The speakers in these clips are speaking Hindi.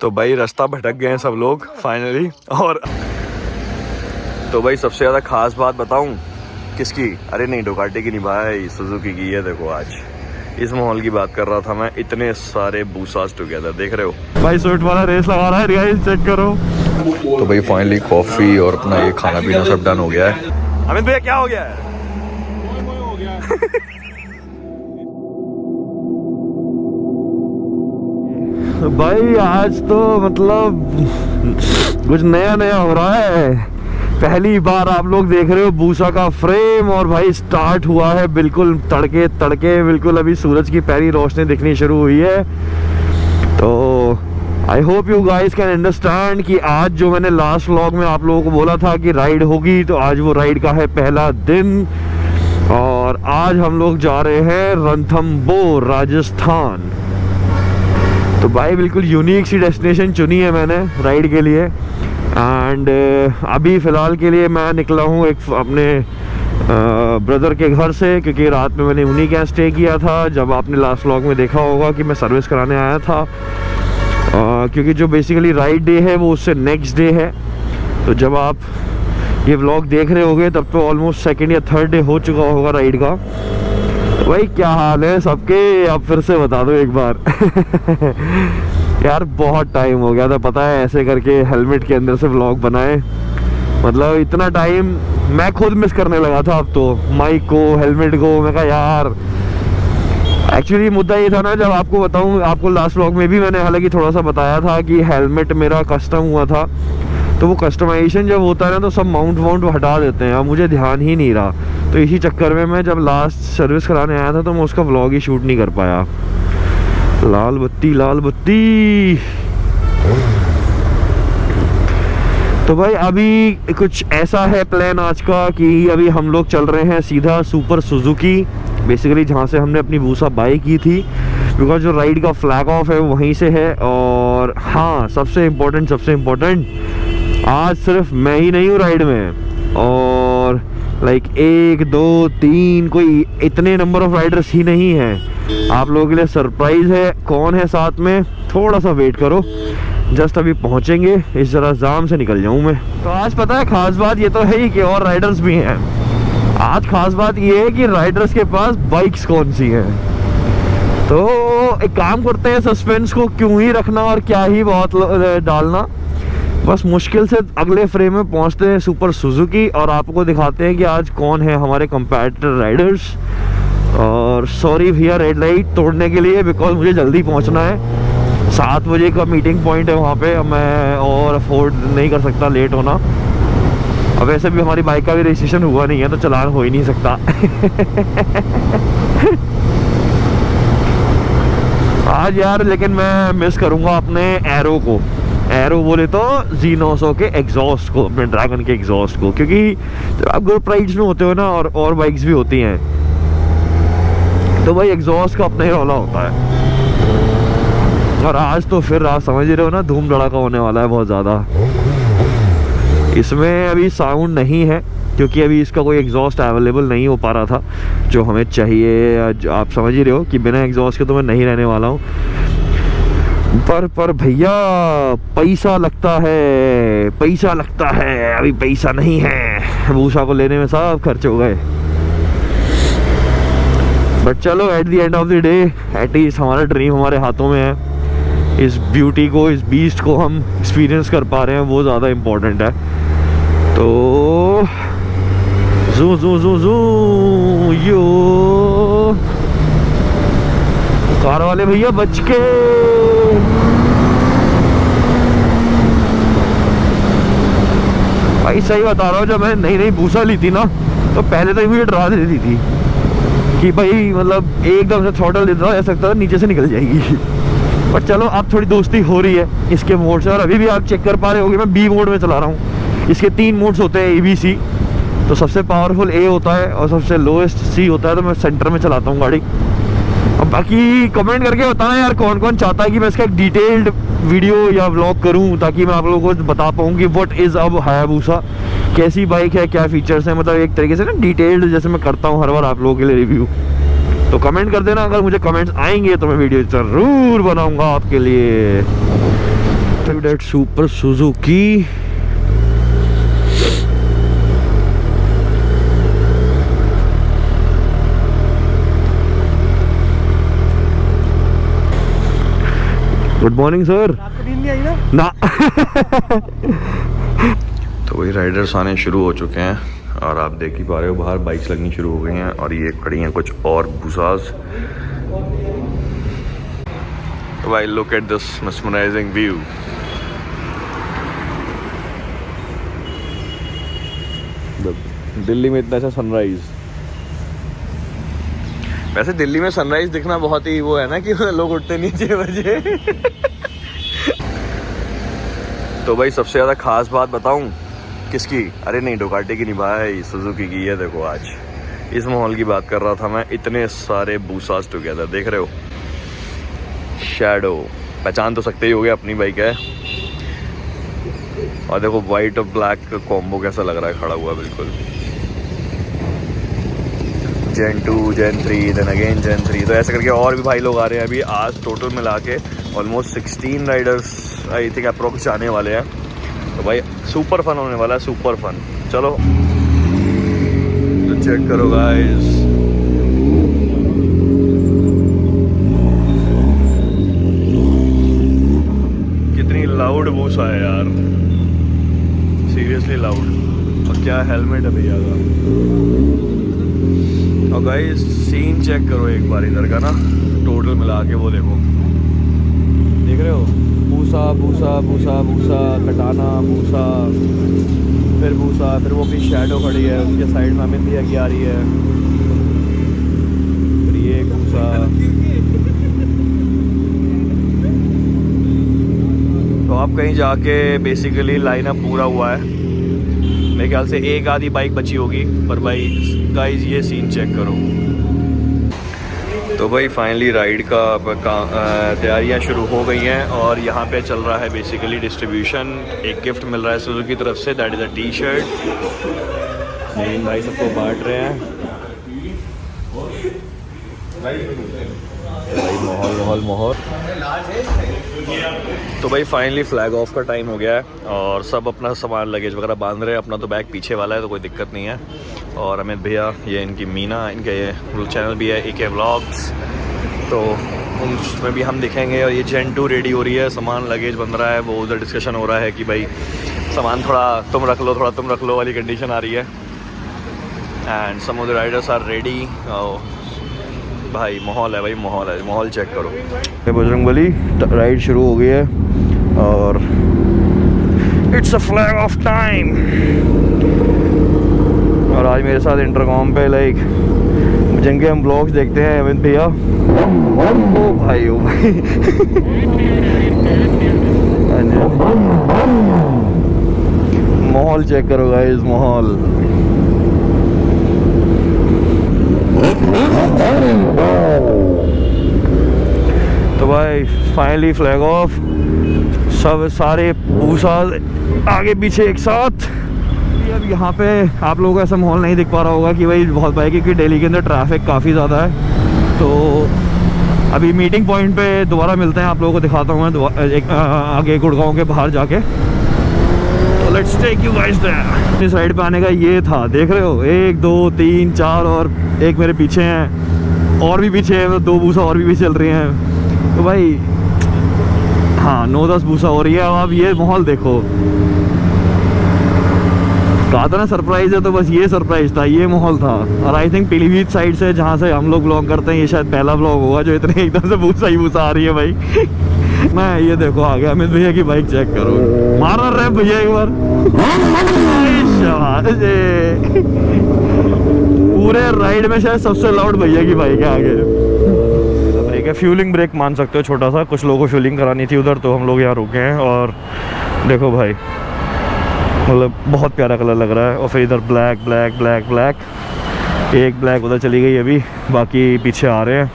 तो भाई रास्ता भटक गए हैं सब लोग फाइनली। और तो भाई सबसे ज़्यादा खास बात बताऊं किसकी? अरे नहीं, डुकाटी की नहीं भाई, सुजुकी की है। देखो आज इस माहौल की बात कर रहा था मैं, इतने सारे बूसास टुगेदर, देख रहे हो भाई सूट वाला रेस लगा रहा है गाइस, चेक करो। तो भाई फाइनली कॉफ़ी और अपना ये खाना पीना सब डन हो गया है। अमित भैया क्या हो गया है? हो गया भाई आज तो मतलब कुछ नया नया हो रहा है। पहली बार आप लोग देख रहे हो बूसा का फ्रेम, और भाई स्टार्ट हुआ है बिल्कुल तड़के तड़के, बिल्कुल अभी सूरज की पहली रोशनी दिखनी शुरू हुई है। तो I hope you guys can understand कि आज जो मैंने लास्ट व्लॉग में आप लोगों को बोला था कि राइड होगी, तो आज वो राइड का है पहला दिन। और आज हम लोग जा रहे हैं रणथंबोर राजस्थान। तो भाई बिल्कुल यूनिक सी डेस्टिनेशन चुनी है मैंने राइड के लिए। एंड अभी फ़िलहाल के लिए मैं निकला हूँ एक अपने ब्रदर के घर से, क्योंकि रात में मैंने उन्हीं के यहाँ स्टे किया था। जब आपने लास्ट व्लॉग में देखा होगा कि मैं सर्विस कराने आया था, क्योंकि जो बेसिकली राइड डे है वो उससे नेक्स्ट डे है। तो जब आप ये व्लॉग देख रहे होगे तब तो ऑलमोस्ट सेकेंड या थर्ड डे हो चुका होगा राइड का। तो भाई क्या हाल है सबके, आप फिर से बता दो एक बार। यार बहुत टाइम हो गया था पता है ऐसे करके हेलमेट के अंदर से व्लॉग बनाए, मतलब इतना टाइम मैं खुद मिस करने लगा था। अब तो माइक को, हेलमेट को, मैं कहा यार एक्चुअली मुद्दा ये था ना, जब आपको बताऊं, आपको लास्ट व्लॉग में भी मैंने हालांकि थोड़ा सा बताया था कि हेलमेट मेरा कस्टम हुआ था। तो वो कस्टमाइजेशन जब होता है ना तो सब माउंट हटा देते हैं, अब मुझे ध्यान ही नहीं रहा। तो इसी चक्कर में मैं जब लास्ट सर्विस कराने आया था तो मैं उसका व्लॉग ही शूट नहीं कर पाया। लाल बत्ती लाल बत्ती। तो भाई अभी कुछ ऐसा है प्लान आज का कि अभी हम लोग चल रहे हैं सीधा सुपर सुजुकी, बेसिकली जहाँ से हमने अपनी बूसा बाई की थी, बिकॉज जो राइड का फ्लैग ऑफ है वो वहीं से है। और हाँ सबसे इम्पोर्टेंट आज सिर्फ मैं ही नहीं हूँ राइड में, और लाइक 1 2 3 कोई इतने नंबर ऑफ राइडर्स ही नहीं हैं। आप लोगों के लिए सरप्राइज है कौन है साथ में, थोड़ा सा वेट करो, जस्ट अभी पहुंचेंगे, इस जरा जाम से निकल जाऊं मैं। तो आज पता है खास बात ये तो है ही कि और राइडर्स भी हैं। आज खास बात ये है कि राइडर्स के पास बाइक्स कौन सी हैं। तो एक काम करते हैं, सस्पेंस को क्यों ही रखना और क्या ही बहुत डालना, बस मुश्किल से अगले फ्रेम में पहुंचते हैं सुपर सुजुकी और आपको दिखाते हैं कि आज कौन है हमारे कंपैटिटर राइडर्स। और सॉरी भैया रेड लाइट तोड़ने के लिए, बिकॉज मुझे जल्दी पहुंचना है, 7 बजे का मीटिंग पॉइंट है वहाँ पे। अब मैं और अफोर्ड नहीं कर सकता लेट होना। अब वैसे भी हमारी बाइक का भी रजिस्ट्रेशन हुआ नहीं है तो चलान हो ही नहीं सकता। आज यार लेकिन मैं मिस करूँगा अपने एरो को, एरो बोले तो Z900 के एग्जॉस्ट को, अपने ड्रैगन के एग्जॉस्ट को, क्योंकि जब आप ग्रुप राइड्स में होते हो ना और बाइक्स भी होती हैं तो भाई एग्जॉस्ट का अपना ही रौला होता है। और आज तो फिर आप समझ रहे हो ना, धूम धड़ाका होने वाला है बहुत ज़्यादा। इसमें अभी साउंड नहीं है क्योंकि अभी इसका कोई एग्जॉस्ट अवेलेबल नहीं हो पा रहा था जो हमें चाहिए। आप समझ ही रहे हो कि बिना एग्जॉस्ट के तो मैं नहीं रहने वाला हूँ। पर भैया पैसा लगता है, अभी पैसा नहीं है, भूसा को लेने में सब खर्च हो गए। बट चलो at the end of the day at least हमारा ड्रीम हमारे हाथों में है। इस ब्यूटी को, इस बीस्ट को हम एक्सपीरियंस कर पा रहे हैं, वो ज़्यादा इम्पोर्टेंट है। तो जू जू जू जू यो कार वाले भैया बच के। भाई सही बता रहा हूँ, जब मैं नई बूसा ली थी ना तो पहले तो मुझे डरा देती थी कि भाई मतलब एकदम से थ्रॉटल देता ऐसा लगता था नीचे से निकल जाएगी। पर चलो अब थोड़ी दोस्ती हो रही है इसके मोड से। और अभी भी आप चेक कर पा रहे होगे मैं बी मोड में चला रहा हूँ। इसके 3 मोड्स होते हैं ABC, तो सबसे पावरफुल A होता है और सबसे लोएस्ट C होता है। तो मैं सेंटर में चलाता हूँ गाड़ी। अब बाकी कमेंट करके बताना यार कौन कौन चाहता है कि मैं इसका एक डिटेल्ड वीडियो या व्लॉग करूं, ताकि मैं आप लोगों को बता पाऊँ कि व्हाट इज़ अब हायाबुसा, कैसी बाइक है, क्या फीचर्स हैं, मतलब एक तरीके से ना डिटेल्ड जैसे मैं करता हूँ हर बार आप लोगों के लिए रिव्यू। तो कमेंट कर देना, अगर मुझे कमेंट्स आएंगे तो मैं वीडियो ज़रूर बनाऊँगा आपके लिए। that Super Suzuki. Good morning sir. आपको नींद नहीं आई ना? ना तो वही राइडर्स आने शुरू हो चुके हैं और आप देख ही पा रहे हो बाहर बाइक्स लगनी शुरू हो गई हैं और ये खड़ी हैं कुछ और बूसास। भाई look at this mesmerising view. Delhi में इतना अच्छा सनराइज। वैसे दिल्ली में सनराइज दिखना बहुत ही वो है ना कि लोग उठते नहीं 6 बजे। तो भाई सबसे ज़्यादा खास बात बताऊं किसकी? अरे नहीं, डुकाटी की नहीं भाई, सुजुकी की। है देखो, आज इस माहौल की बात कर रहा था मैं। इतने सारे बूसास टुगेदर, देख रहे हो? शैडो पहचान तो सकते ही होगे, अपनी बाइक है। और देखो वाइट और ब्लैक का कॉम्बो कैसा लग रहा है खड़ा हुआ बिल्कुल। Gen 2, Gen 3, then again Gen 3। तो ऐसे करके और भी भाई लोग आ रहे हैं। अभी आज टोटल मिला के almost 16 Riders I think approx आने वाले हैं। तो भाई सुपर फन होने वाला है, सुपर फन। चलो तो चेक करो गाइस, कितनी लाउड बूसा है यार, सीरियसली लाउड। और क्या हेलमेट है भैया का। और गाइस सीन चेक करो एक बार इधर का ना, टोटल मिला के वो देखो, देख रहे हो? भूसा भूसा भूसा भूसा, कटाना भूसा, फिर भूसा, फिर वो भी शैडो खड़ी है उसके साइड में, अमित भैया की आ रही है, फिर ये भूसा। तो आप कहीं जाके बेसिकली लाइनअप पूरा हुआ है। मेरे ख्याल से एक आधी बाइक बची होगी, पर भाई गाइस ये सीन चेक करो। तो भाई फाइनली राइड का तैयारियां शुरू हो गई हैं और यहाँ पे चल रहा है बेसिकली डिस्ट्रीब्यूशन। एक गिफ्ट मिल रहा है सुजुकी की तरफ से, that is a T shirt. भाई सबको बांट रहे हैं। भाई माहौल। तो भाई फाइनली फ्लैग ऑफ का टाइम हो गया है और सब अपना सामान लगेज वगैरह बांध रहे हैं। अपना तो बैग पीछे वाला है तो कोई दिक्कत नहीं है। और अमित भैया, ये इनकी मीना, इनका ये चैनल भी है AK व्लॉग्स, तो उसमें भी हम दिखेंगे। और ये Gen 2 रेडी हो रही है, सामान लगेज बन रहा है। वो उधर डिस्कशन हो रहा है कि भाई सामान थोड़ा तुम रख लो, थोड़ा तुम रख लो वाली कंडीशन आ रही है। And some of the riders are ready. भाई माहौल है, भाई माहौल है, माहौल चेक करो। बजरंगबली राइड शुरू हो गई है और it's a flag of time. और आज मेरे साथ इंटरकॉम पे लाइक जिनके हम ब्लॉग्स देखते हैं, अमित भैया। ओ भाई ओ भाई माहौल चेक करो गाइस, माहौल। तो भाई फाइनली फ्लैग ऑफ, सब सारे भूसा आगे पीछे एक साथ। अब यहाँ पे आप लोगों को ऐसा माहौल नहीं दिख पा रहा होगा कि भाई बहुत बाइक है, क्योंकि दिल्ली के अंदर ट्रैफिक काफ़ी ज़्यादा है। तो अभी मीटिंग पॉइंट पे दोबारा मिलते हैं, आप लोगों को दिखाता हूँ मैं एक आगे गुड़गांव के बाहर जाके। तो let's take you guys there. इस साइड पे आने का ये था, देख रहे हो? 1 2 3 4 और एक मेरे पीछे हैं, और भी पीछे है, 2 बूसा और भी चल रही हैं। तो भाई हाँ 9-10 बूसा हो रही है। अब ये माहौल देखो, कहा था ना सरप्राइज है, तो बस ये सरप्राइज था, ये माहौल था। और आई थिंक पीलीभीत साइड से जहाँ से हम लोग ब्लॉग करते हैं, ये शायद पहला ब्लॉग होगा जो इतने एकदम से भूसा ही भूसा आ रही है भाई। मैं ये देखो आ गया, अमित भैया की बाइक चेक करो, मारा रैप भैया एक बार। पूरे राइड में शायद सबसे लाउड भैया की बाइक है आगे। ठीक है, फ्यूलिंग ब्रेक मान सकते हो छोटा सा, कुछ लोगों को फ्यूलिंग करानी थी उधर, तो हम लोग यहाँ रुके हैं। और देखो भाई मतलब बहुत प्यारा कलर लग रहा है। और फिर इधर ब्लैक ब्लैक ब्लैक ब्लैक, एक ब्लैक उधर चली गई अभी, बाकी पीछे आ रहे हैं।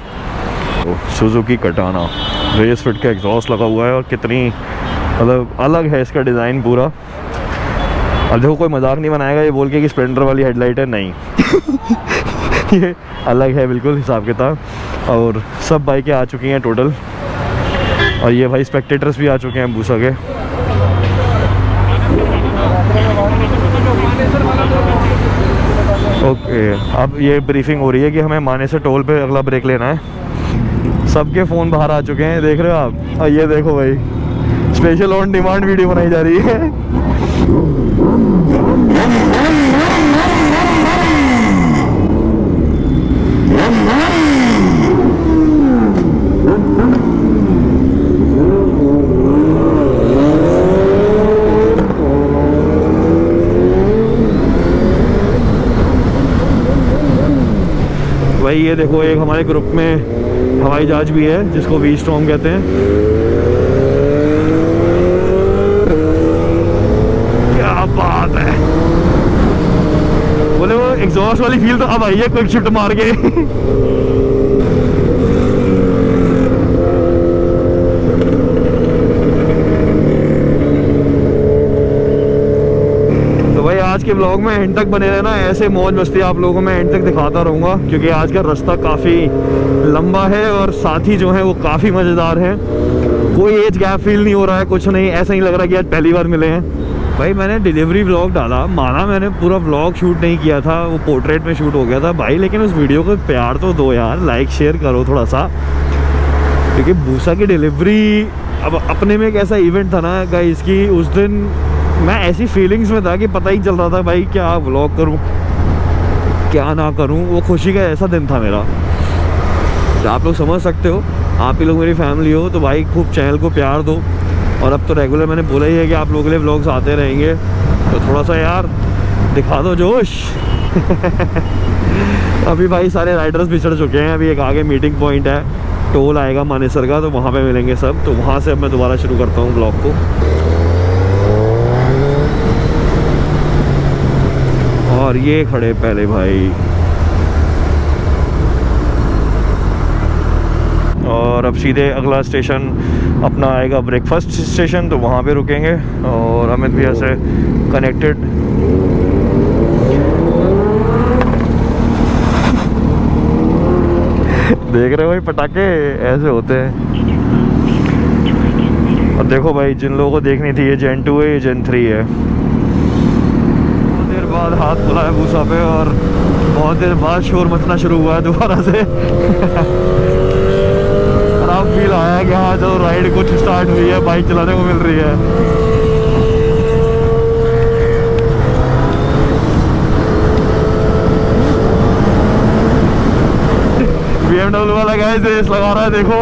तो सुजुकी कटाना रेस फिट का एग्जॉस्ट लगा हुआ है और कितनी मतलब अलग है इसका डिज़ाइन पूरा। अब देखो कोई मजाक नहीं बनाएगा ये बोल के कि स्प्लेंडर वाली हेडलाइट है, नहीं। ये अलग है बिल्कुल हिसाब किताब। और सब बाइकें आ चुकी हैं टोटल, और ये भाई स्पेक्टेटर्स भी आ चुके हैं बूसा के। ओके, अब ये ब्रीफिंग हो रही है कि हमें मानेसर टोल पे अगला ब्रेक लेना है। सबके फ़ोन बाहर आ चुके हैं, देख रहे हो आप। और ये देखो भाई, स्पेशल ऑन डिमांड वीडियो बनाई जा रही है। भाई ये देखो, एक हमारे ग्रुप में हवाई जहाज भी है जिसको वी स्टॉर्म कहते हैं। क्या बात है, बोले वो एग्जॉस्ट वाली फील तो अब आई है क्विक शिफ्ट मार के। आज के ब्लॉग में एंड तक बने रहना, ऐसे मौज मस्ती आप लोगों में एंड तक दिखाता रहूँगा, क्योंकि आज का रास्ता काफ़ी लंबा है और साथी जो है वो काफ़ी मज़ेदार है। कोई एज गैप फील नहीं हो रहा है, कुछ नहीं, ऐसा नहीं लग रहा कि आज पहली बार मिले हैं। भाई मैंने डिलीवरी व्लॉग डाला, माना मैंने पूरा व्लॉग शूट नहीं किया था, वो पोर्ट्रेट में शूट हो गया था भाई, लेकिन उस वीडियो को प्यार तो दो यार, लाइक शेयर करो थोड़ा सा, क्योंकि भूसा की डिलीवरी अब अपने में एक ऐसा इवेंट था ना गाइस कि उस दिन मैं ऐसी फीलिंग्स में था कि पता ही चल रहा था भाई क्या व्लॉग करूं क्या ना करूं। वो खुशी का ऐसा दिन था मेरा, तो आप लोग समझ सकते हो, आप ही लोग मेरी फैमिली हो, तो भाई खूब चैनल को प्यार दो। और अब तो रेगुलर मैंने बोला ही है कि आप लोगों के लिए व्लॉग्स आते रहेंगे, तो थोड़ा सा यार दिखा दो जोश। अभी भाई सारे राइडर्स बिछड़ चुके हैं, अभी एक आगे मीटिंग पॉइंट है, टोल आएगा मानेसर का, तो वहाँ पे मिलेंगे सब, तो वहाँ से अब मैं दोबारा शुरू करता हूँ व्लॉग को। और ये खड़े पहले भाई, और अब सीधे अगला स्टेशन अपना आएगा ब्रेकफास्ट स्टेशन, तो वहाँ पे रुकेंगे। और अमित भैया से कनेक्टेड देख रहे हो भाई, पटाखे ऐसे होते हैं। और देखो भाई, जिन लोगों को देखनी थी, ये Gen 2 है, ये Gen 3 है। बहुत देर बाद हाथ खुला है भूसा पे, और बहुत देर बाद शोर मचना शुरू हुआ है दोबारा से। खराब फील आया कि हाँ जो राइड कुछ स्टार्ट हुई है, बाइक चलाने को मिल रही है। BMW वाला गाइस रेस लगा रहा है, देखो।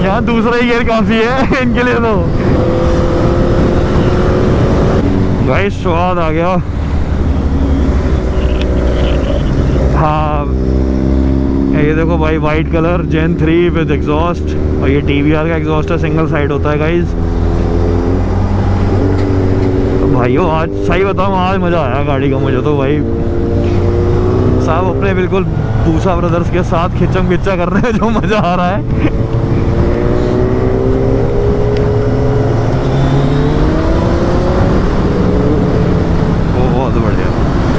यहाँ दूसरा ही गियर काफी है इनके लिए तो। भाई स्वाद आ गया। हाँ ये देखो भाई, white colour Gen 3 with exhaust, और ये TVR का एग्जॉस्ट है, सिंगल साइड होता है गाइज। तो भाइयों आज सही बताऊँ, आज मज़ा आया गाड़ी का मुझे तो भाई। साहब अपने बिल्कुल भूसा ब्रदर्स के साथ खिंचम खिंचा कर रहे हैं, जो मज़ा आ रहा है।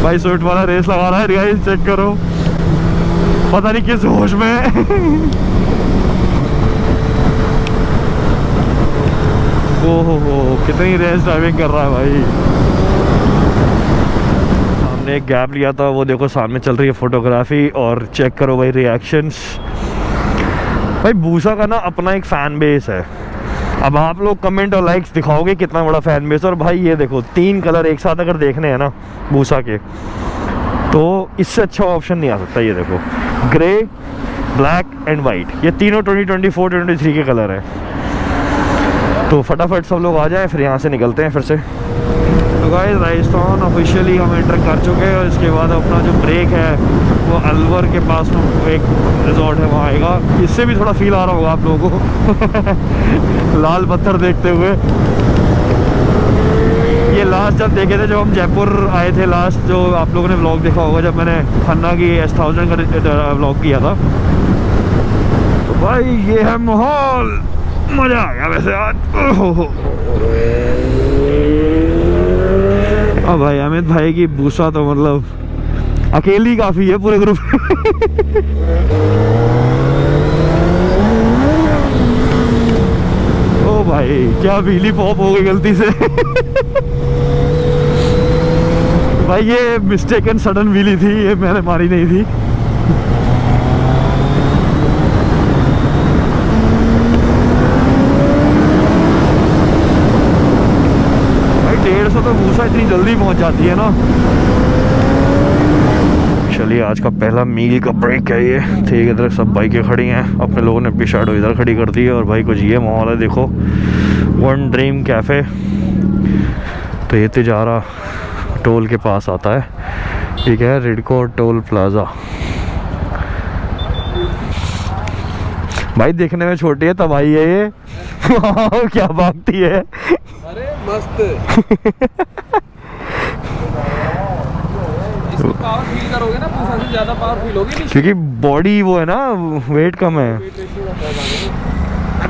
भाई स्विफ्ट वाला रेस लगा रहा है गाइस, चेक करो, पता नहीं किस होश में है। ओहो कितनी रेस ड्राइविंग कर रहा है भाई। हमने एक गैप लिया था, वो देखो सामने चल रही है फोटोग्राफी, और चेक करो भाई रिएक्शंस। भाई भूसा का ना अपना एक फैन बेस है, अब आप लोग कमेंट और लाइक्स दिखाओगे कितना बड़ा फैन बेस। और भाई ये देखो 3 कलर एक साथ अगर देखने हैं ना भूसा के, तो इससे अच्छा ऑप्शन नहीं आ सकता। ये देखो ग्रे, ब्लैक एंड वाइट, ये तीनों 2024 2023 के कलर हैं। तो फटाफट सब लोग आ जाए, फिर यहाँ से निकलते हैं फिर से। तो गाइस राजस्थान ऑफिशियली हम एंटर कर चुके हैं, और इसके बाद अपना जो ब्रेक है वो अलवर के पास में एक रिजॉर्ट है, वहाँ आएगा। इससे भी थोड़ा फील आ रहा होगा आप लोगों को। लाल पत्थर देखते हुए, ये लास्ट जब देखे थे, जब हम जयपुर आए थे लास्ट, जो आप लोगों ने व्लॉग देखा होगा, जब मैंने खन्ना की S1000 का व्लॉग किया था। तो भाई ये है माहौल, मज़ा आ गया वैसे आज। अब भाई अमित भाई की भूसा तो मतलब अकेली काफी है पूरे ग्रुप ओ भाई क्या व्हीली पॉप हो गई गलती से भाई ये मिस्टेकन सडन व्हीली थी, ये मैंने मारी नहीं थी। भाई 150 तो भूसा इतनी जल्दी पहुंच जाती है ना। चलिए आज का पहला मील का ब्रेक है ये। ठीक है, इधर सब बाइकें खड़ी हैं, अपने लोगों ने अपनी शैडो इधर खड़ी कर दी है। और भाई कुछ ये माहौल है, देखो वन ड्रीम कैफ़े। तो ये तिजारा टोल के पास आता है, ठीक है, रिडको टोल प्लाजा। भाई देखने में छोटी है तब आई है ये क्या भागती है। अरे मस्त इसकी पावर फील करोगे ना, पूसा से ज्यादा पावर फील होगी क्योंकि बॉडी वो है ना, वेट कम है।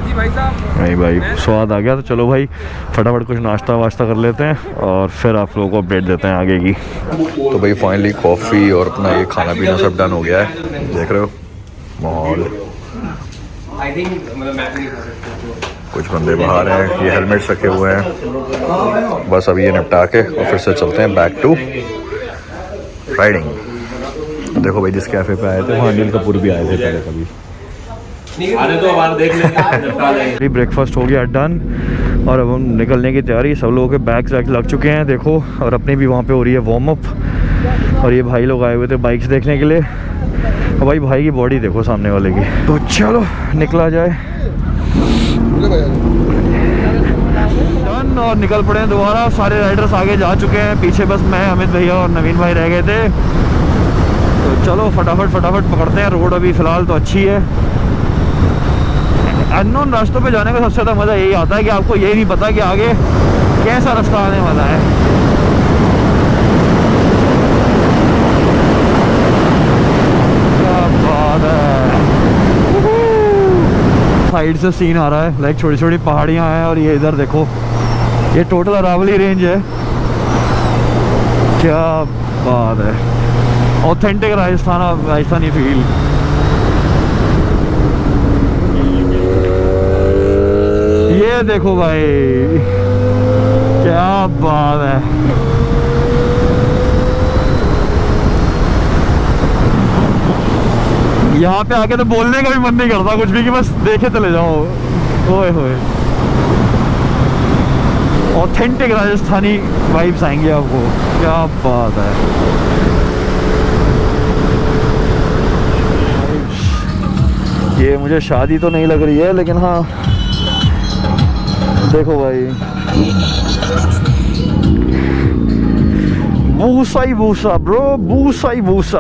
जी भाई साहब, नहीं भाई स्वाद आ गया। तो चलो भाई फटाफट कुछ नाश्ता वाश्ता कर लेते हैं और फिर आप लोगों को अपडेट देते हैं आगे की। तो भाई फाइनली कॉफ़ी और अपना ये खाना पीना सब डन हो गया है। देख रहे हो माहौल, कुछ बंदे बाहर हैं, ये हेलमेट्स रखे हुए हैं। बस अभी ये निपटा के और फिर से चलते हैं बैक टू राइडिंग। देखो भाई जिस कैफ़े पे आए थे वहाँ अनिल कपूर भी आए थे पहले कभी। देख लेते ब्रेकफास्ट हो गया डन और अब हम निकलने की तैयारी। सब लोगों के बैग्स वैग लग चुके हैं देखो, और अपनी भी वहाँ पे हो रही है वार्म अप। और ये भाई लोग आए हुए थे बाइक्स देखने के लिए। और भाई की बॉडी देखो सामने वाले की। तो चलो निकला जाए डन और निकल पड़े हैं दोबारा। सारे राइडर्स आगे जा चुके हैं, पीछे बस मैं, अमित भैया और नवीन भाई रह गए थे। तो चलो फटाफट पकड़ते हैं रोड। अभी फ़िलहाल तो अच्छी है। अननोन रास्तों पे जाने का सबसे ज़्यादा मज़ा यही आता है कि आपको यही नहीं पता कि आगे कैसा रास्ता आने वाला है। क्या बात है, साइड से सीन आ रहा है, लाइक छोटी छोटी पहाड़ियाँ हैं। और ये इधर देखो, ये टोटल अरावली रेंज है। क्या बात है, ऑथेंटिक राजस्थानी फील। ये देखो भाई क्या बात है। यहाँ पे आके तो बोलने का भी मन नहीं करता कुछ भी, कि बस देखे चले जाओ। ओए होए, ऑथेंटिक राजस्थानी वाइब्स आएंगे आपको। क्या बात है। ये मुझे शादी तो नहीं लग रही है, लेकिन हाँ देखो भाई भूसा ही भूसा ब्रो, भूसा ही भूसा।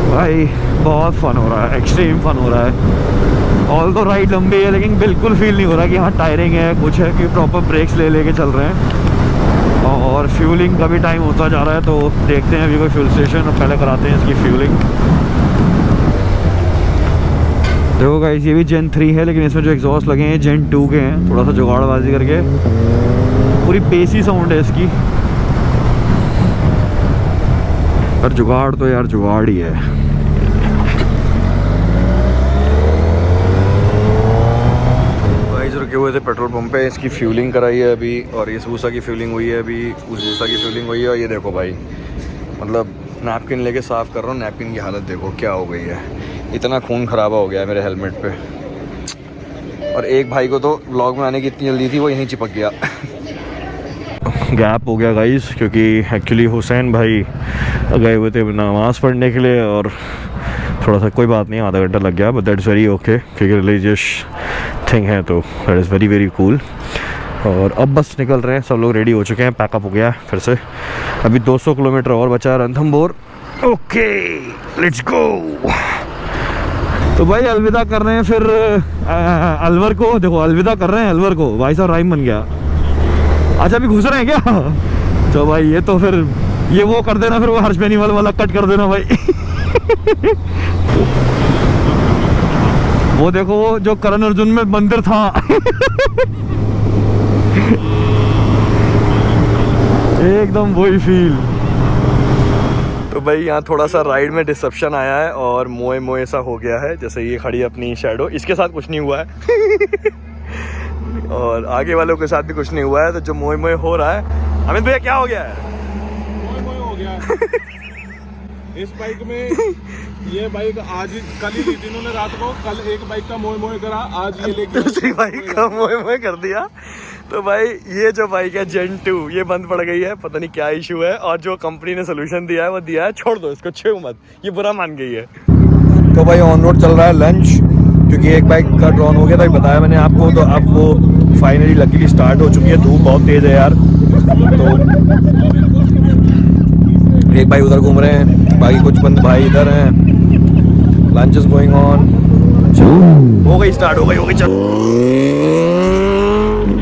भाई बहुत फन हो रहा है, एक्सट्रीम फन हो रहा है। ऑल तो राइड लंबी है लेकिन बिल्कुल फील नहीं हो रहा कि हाँ टायरिंग है कुछ है, कि प्रॉपर ब्रेक्स लेके चल रहे हैं। और फ्यूलिंग का भी टाइम होता जा रहा है, तो देखते हैं अभी कोई फ्यूल स्टेशन और पहले कराते हैं इसकी फ्यूलिंग। देखो गाइस ये भी जेन 3 है, लेकिन इसमें जो एग्जॉस्ट लगे हैं जेन 2 के हैं। थोड़ा सा जुगाड़बाजी करके पूरी बेसी साउंड है इसकी, पर जुगाड़ तो यार जुगाड़ ही है। रुके हुए थे पेट्रोल पंप पे, इसकी फ्यूलिंग कराई है अभी, और इस भूसा की फ्यूलिंग हुई है अभी, उस भूसा की फ्यूलिंग हुई है। और ये देखो भाई, मतलब नैपकिन लेके साफ़ कर रहा हूँ, नैपकिन की हालत देखो क्या हो गई है। इतना खून खराबा हो गया है मेरे हेलमेट पे। और एक भाई को तो व्लॉग में आने की इतनी जल्दी थी, वो यहीं चिपक गया। गैप हो गया गाइस, क्योंकि एक्चुअली हुसैन भाई गए हुए थे नमाज़ पढ़ने के लिए, और थोड़ा सा कोई बात नहीं, आधा घंटा लग गया, बट दैट्स वेरी ओके, क्योंकि रिलीजियस थिंग है तो that is very very cool. और अब बस निकल रहे हैं, सब लोग रेडी हो चुके हैं, पैकअप हो गया है फिर से। अभी 200 किलोमीटर और बचा है रणथंभौर। Okay let's go. तो भाई अलविदा कर रहे हैं फिर अलवर को। देखो अलविदा कर रहे हैं अलवर को, भाई साहब राइम बन गया। अच्छा अभी घुस रहे हैं क्या? तो भाई ये तो फिर ये वो कर देना, फिर वो हर्ष बेनीवाल वाला कट कर देना भाई। वो देखो वो जो करण अर्जुन में मंदिर था एकदम वही फील। तो भाई यहाँ थोड़ा सा राइड में डिसप्शन आया है और मोए मोए सा हो गया है। जैसे ये खड़ी है अपनी शैडो, इसके साथ कुछ नहीं हुआ है और आगे वालों के साथ भी कुछ नहीं हुआ है। तो जो मोए मोए हो रहा है, अमित भैया क्या हो गया है? मोए मोए हो गया है। इस बाइक में ये बाइक आज कल ही ली थी इन्होंने रात को, कल एक बाइक का मोए मोए करा, आज ये लेके दूसरी बाइक का मोए मोए कर दिया। तो भाई ये जो बाइक है जेन 2 ये बंद पड़ गई है, पता नहीं क्या इशू है। और जो कंपनी ने सोल्यूशन दिया है वो दिया है छोड़ दो इसको, छेड़ो मत, ये बुरा मान गई है। तो भाई ऑन रोड चल रहा है लंच, क्योंकि एक बाइक का ड्रॉन हो गया था, बताया मैंने आपको। तो अब वो फाइनली लकीली स्टार्ट हो चुकी है। धूप बहुत तेज है यार। तो एक भाई उधर घूम रहे हैं, बाकी कुछ बंद भाई इधर हैं। Lunch is going on. हो गई स्टार्ट, हो गई चल।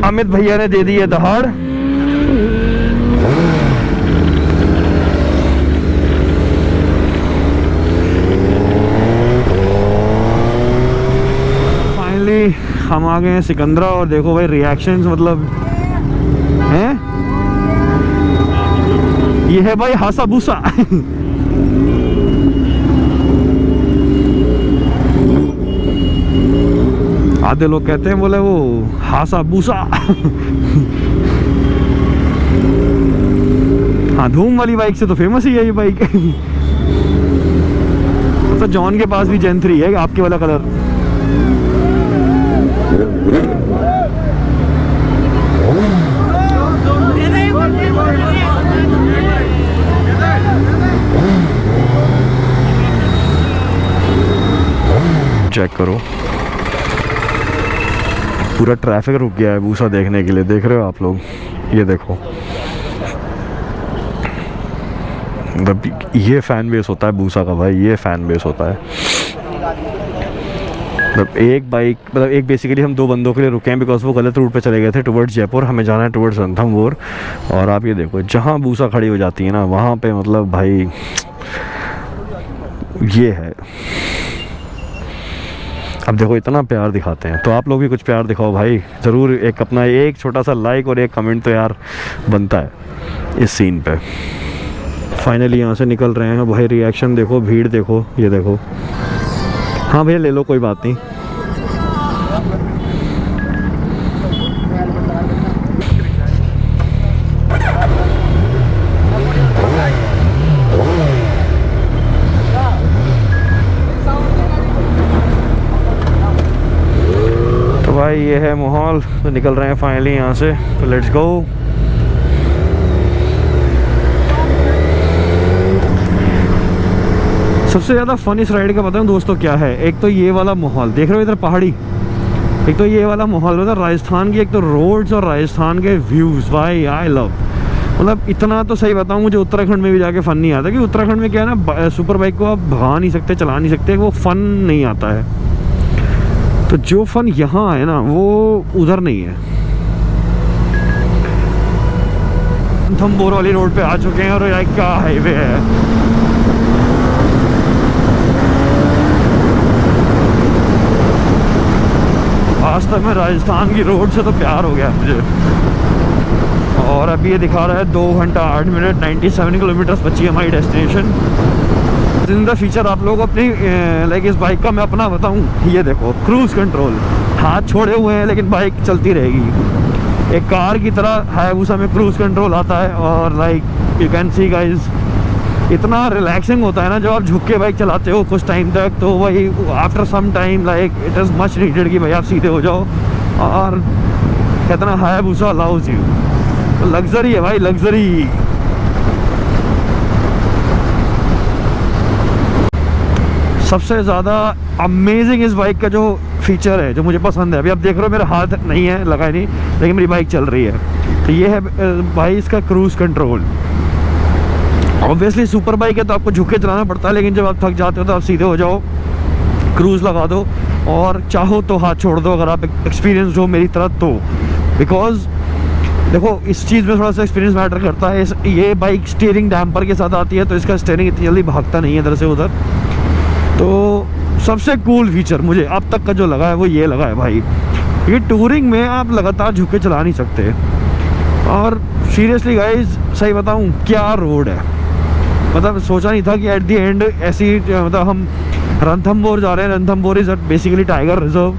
अमित भैया ने दे दी है दहाड़। फाइनली हम आ गए हैं सिकंदरा और देखो भाई रिएक्शंस मतलब हैं। ये है भाई हासा भूसा आधे लोग कहते हैं बोले वो हासा भूसा हाँ धूम वाली बाइक से तो फेमस ही है ये बाइक तो जॉन के पास भी जेन 3 है आपके वाला कलर। चेक करो पूरा ट्रैफिक रुक गया है भूसा देखने के लिए। देख रहे हो आप लोग, ये देखो मतलब ये फैन बेस होता है भूसा का भाई, ये फैन बेस होता है। मतलब एक बाइक मतलब एक बेसिकली हम 2 बंदों के लिए रुके हैं बिकॉज वो गलत रूट पे चले गए थे टुवर्ड्स जयपुर, हमें जाना है टुवर्ड्स रणथंभौर। और आप ये देखो जहाँ भूसा खड़ी हो जाती है ना वहाँ पे मतलब भाई ये है। अब देखो इतना प्यार दिखाते हैं तो आप लोग भी कुछ प्यार दिखाओ भाई ज़रूर। एक अपना एक छोटा सा लाइक और एक कमेंट तो यार बनता है इस सीन पे। फाइनली यहाँ से निकल रहे हैं भाई। रिएक्शन देखो, भीड़ देखो, ये देखो। हाँ भैया ले लो कोई बात नहीं। भाई ये है माहौल। तो निकल रहे हैं फाइनली यहाँ से, तो लेट्स गो। सबसे ज़्यादा फन इस राइड का बताऊँ दोस्तों क्या है, एक तो ये वाला माहौल देख रहे हो इधर पहाड़ी, एक तो ये वाला माहौल उधर राजस्थान की एक तो रोड्स और राजस्थान के व्यूज़ भाई आई लव। मतलब इतना तो सही बताऊँ मुझे उत्तराखंड में भी जाके फ़न नहीं आता कि उत्तराखंड में क्या है ना सुपर बाइक को आप भगा नहीं सकते, चला नहीं सकते, वो फ़न नहीं आता है। तो जो फन यहाँ है ना वो उधर नहीं है। रणथंभौर वाली रोड पे आ चुके हैं और एक का हाईवे है। आज तक मैं राजस्थान की रोड से तो प्यार हो गया मुझे। और अभी ये दिखा रहा है 2 घंटा 8 मिनट 97 किलोमीटर बची है हमारी डेस्टिनेशन। जिंदा फीचर आप लोग अपनी लाइक इस बाइक का मैं अपना बताऊं, ये देखो क्रूज कंट्रोल, हाथ छोड़े हुए हैं लेकिन बाइक चलती रहेगी। एक कार की तरह हायाबुसा में क्रूज कंट्रोल आता है और like you can see guys इतना रिलैक्सिंग होता है ना जब आप झुक के बाइक चलाते हो कुछ टाइम तक। तो वही after some time like it is much needed कि भाई आप सीधे हो जाओ। और कितना हायाबुसा अलाउज यू, तो लग्जरी है भाई, लग्जरी। सबसे ज़्यादा अमेजिंग इस बाइक का जो फीचर है जो मुझे पसंद है, अभी आप देख रहे हो मेरा हाथ नहीं है लगा नहीं लेकिन मेरी बाइक चल रही है, तो ये है भाई इसका cruise control. Obviously super bike है तो आपको झुक के चलाना पड़ता है, लेकिन जब आप थक जाते हो तो आप सीधे हो जाओ, क्रूज लगा दो और चाहो तो हाथ छोड़ दो अगर आप एक्सपीरियंस हो मेरी तरह तो। बिकॉज देखो इस चीज़ में थोड़ा सा एक्सपीरियंस मैटर करता है। ये बाइक स्टीयरिंग डैम्पर के साथ आती है तो इसका स्टीयरिंग इतनी जल्दी भागता नहीं है इधर से उधर। तो सबसे कूल फीचर मुझे अब तक का जो लगा है वो ये लगा है भाई, ये टूरिंग में आप लगातार झुक के चला नहीं सकते। और सीरियसली गाइस सही बताऊं क्या रोड है, मतलब सोचा नहीं था कि एट द एंड ऐसी, मतलब हम रणथंभौर जा रहे हैं। Ranthambore is basically tiger reserve,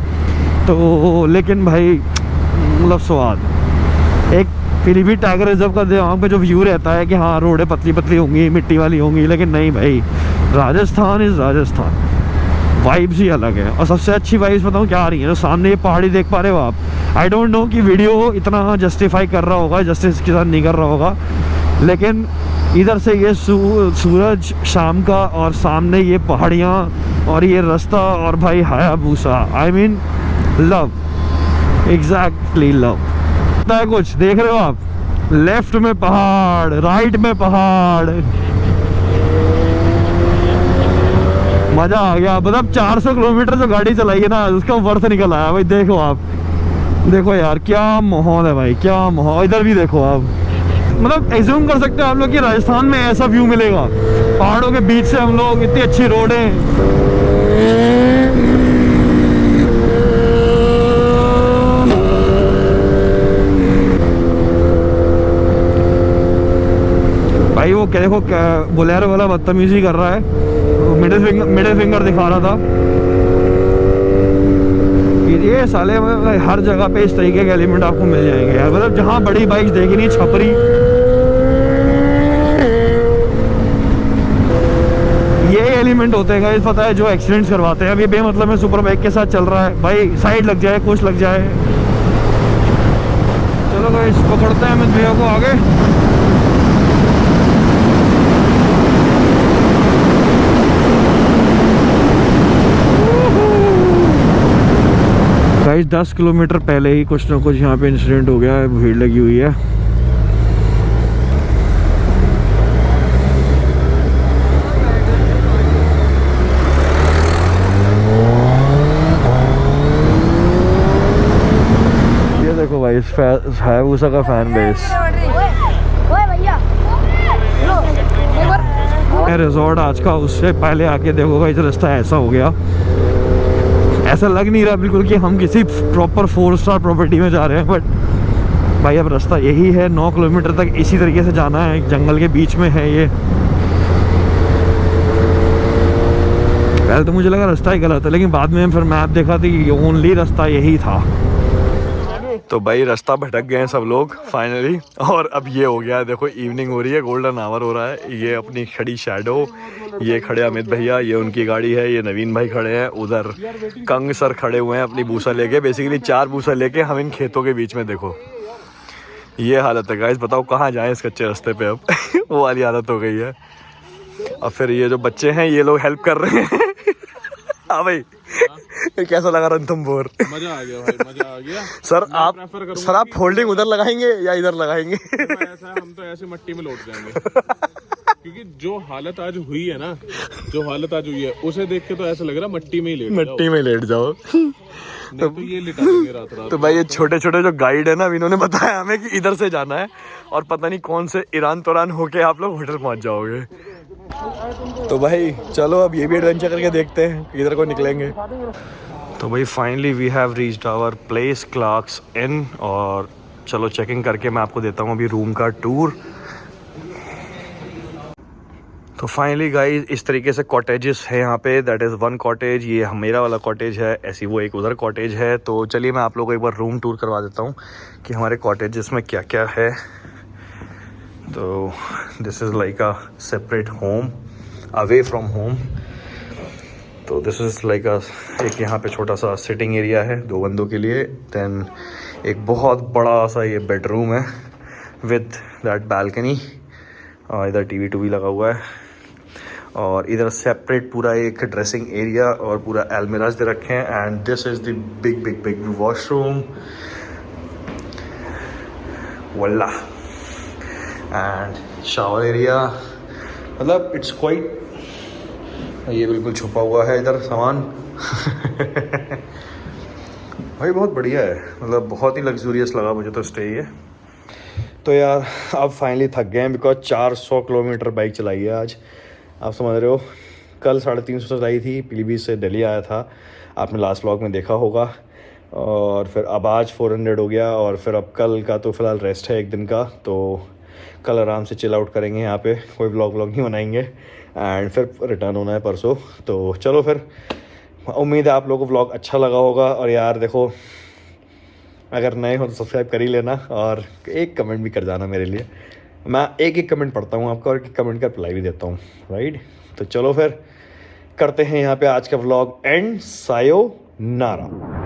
तो लेकिन भाई मतलब स्वाद एक पीलीभीत टाइगर रिजर्व का वहाँ पे जो व्यू रहता है कि हाँ रोडें पतली पतली होंगी, मिट्टी वाली होंगी, लेकिन नहीं भाई, राजस्थान इज़ राजस्थान, वाइब्स ही अलग है। और सबसे अच्छी वाइब्स बताऊँ क्या आ रही है, जो सामने ये पहाड़ी देख पा रहे हो आप। आई डोंट नो कि वीडियो इतना जस्टिफाई कर रहा होगा, जस्टिस के साथ नहीं कर रहा होगा, लेकिन इधर से ये सूरज शाम का और सामने ये पहाड़ियाँ और ये रास्ता और भाई Hayabusa, I mean love, exactly love. पता है कुछ देख रहे हो आप, लेफ्ट में पहाड़, राइट में पहाड़, मजा आ गया। मतलब 400 किलोमीटर जो गाड़ी चलाई है ना उसका वर्थ निकल आया भाई। देखो आप, देखो यार क्या माहौल है भाई, क्या माहौल। इधर भी देखो आप, मतलब एज्यूम कर सकते हो आप लोग कि राजस्थान में ऐसा व्यू मिलेगा, पहाड़ों के बीच से हम लोग, इतनी अच्छी रोडें। भाई वो क्या देखो, बोलेरो वाला बदतमीजी कर रहा है, मिडिल फिंगर दिखा रहा था। ये साले हर जगह पे इस तरीके के एलिमेंट आपको मिल जाएंगे यार, मतलब जहाँ बड़ी बाइक देखी नहीं, छपरी, ये एलिमेंट होते हैं गाइस, पता है, जो एक्सीडेंट्स करवाते हैं। अब ये बेमतलब में सुपर बाइक के साथ चल रहा है भाई, साइड लग जाए, कुछ लग जाए। चलो गाइस पकड़ते हैं अमित भैया को आगे। गाइस 10 किलोमीटर पहले ही कुछ ना कुछ यहाँ पे इंसिडेंट हो गया है, भीड़ लगी हुई है। ये देखो भाई हायाबूसा का फैन बेस। रिजॉर्ट आज का, उससे पहले आके देखो भाई रास्ता ऐसा हो गया, ऐसा लग नहीं रहा बिल्कुल कि हम किसी प्रॉपर 4 स्टार प्रॉपर्टी में जा रहे हैं। बट भाई अब रास्ता यही है, 9 किलोमीटर तक इसी तरीके से जाना है, जंगल के बीच में है ये। पहले तो मुझे लगा रास्ता ही गलत है, लेकिन बाद में फिर मैप देखा तो ओनली रास्ता यही था। तो भाई रास्ता भटक गए हैं सब लोग फाइनली, और अब ये हो गया है, देखो इवनिंग हो रही है, गोल्डन आवर हो रहा है। ये अपनी खड़ी शैडो, ये खड़े अमित भैया, ये उनकी गाड़ी है, ये नवीन भाई खड़े हैं, उधर कंग सर खड़े हुए हैं अपनी बूसा लेके, बेसिकली 4 बूसा लेके हम इन खेतों के बीच में। देखो ये हालत है गाइस, बताओ कहाँ जाएं इस कच्चे रास्ते पे अब वो वाली हालत हो गई है। अब फिर ये जो बच्चे हैं ये लोग हेल्प कर रहे हैं हाँ भाई कैसा लगा रणथंभौर? मजा आ गया भाई, मजा आ गया। सर आप फोल्डिंग उधर लगाएंगे या इधर लगाएंगे? ऐसा हम तो ऐसे मट्टी में लौट जाएंगे क्योंकि जो हालत आज हुई है ना, उसे देख के तो ऐसा लग रहा है मट्टी में ही लेट जाओ। तो ये लिटा देंगे रात। तो भाई ये छोटे छोटे जो गाइड है ना, इन्होंने बताया हमें कि इधर से जाना है और पता नहीं कौन से ईरान तोरान होके आप लोग होटल पहुंच जाओगे। तो भाई चलो अब ये भी एडवेंचर करके देखते हैं किधर को निकलेंगे। तो भाई finally we have reached our place Clarks Inn, और चलो चेकिंग करके मैं आपको देता हूँ अभी रूम का टूर। तो फाइनली गाइस इस तरीके से कॉटेजेस है यहाँ पे, दैट इज़ 1 कॉटेज, ये मेरा वाला कॉटेज है, ऐसी वो एक उधर कॉटेज है। तो चलिए मैं आप लोगों को एक बार रूम टूर करवा देता हूँ कि हमारे कॉटेजेस में क्या क्या है। तो this is like a separate home away from home. तो दिस इज़ लाइक एक यहाँ पे छोटा सा सिटिंग एरिया है 2 बंदों के लिए। देन एक बहुत बड़ा सा ये बेडरूम है विद दैट बालकनी, और इधर टीवी टूवी लगा हुआ है, और इधर सेपरेट पूरा एक ड्रेसिंग एरिया और पूरा अलमीराज दे रखे हैं। And this is the big big big washroom, वल्ला, एंड शावर एरिया। मतलब इट्स क्वाइट, ये बिल्कुल छुपा हुआ है इधर सामान भाई बहुत बढ़िया है, मतलब बहुत ही लग्जूरियस लगा मुझे तो स्टे ये। तो यार अब फाइनली थक गए हैं बिकॉज 400 किलोमीटर बाइक चलाई है आज, आप समझ रहे हो। कल 350 चढ़ाई थी, पीलीभीत से दिल्ली आया था, आपने लास्ट व्लॉग में देखा होगा। और फिर अब आज 400 हो गया, और फिर अब कल का तो फ़िलहाल रेस्ट है एक दिन का, तो कल आराम से चिल आउट करेंगे यहाँ पे, कोई व्लॉग नहीं बनाएंगे, एंड फिर रिटर्न होना है परसों। तो चलो फिर, उम्मीद है आप लोगों को व्लॉग अच्छा लगा होगा। और यार देखो, अगर नए हो तो सब्सक्राइब कर ही लेना, और एक कमेंट भी कर जाना मेरे लिए, मैं एक कमेंट पढ़ता हूँ आपका, और एक कमेंट का रिप्लाई भी देता हूँ, राइट। तो चलो फिर करते हैं यहाँ पे आज का व्लॉग एंड, सायोनारा।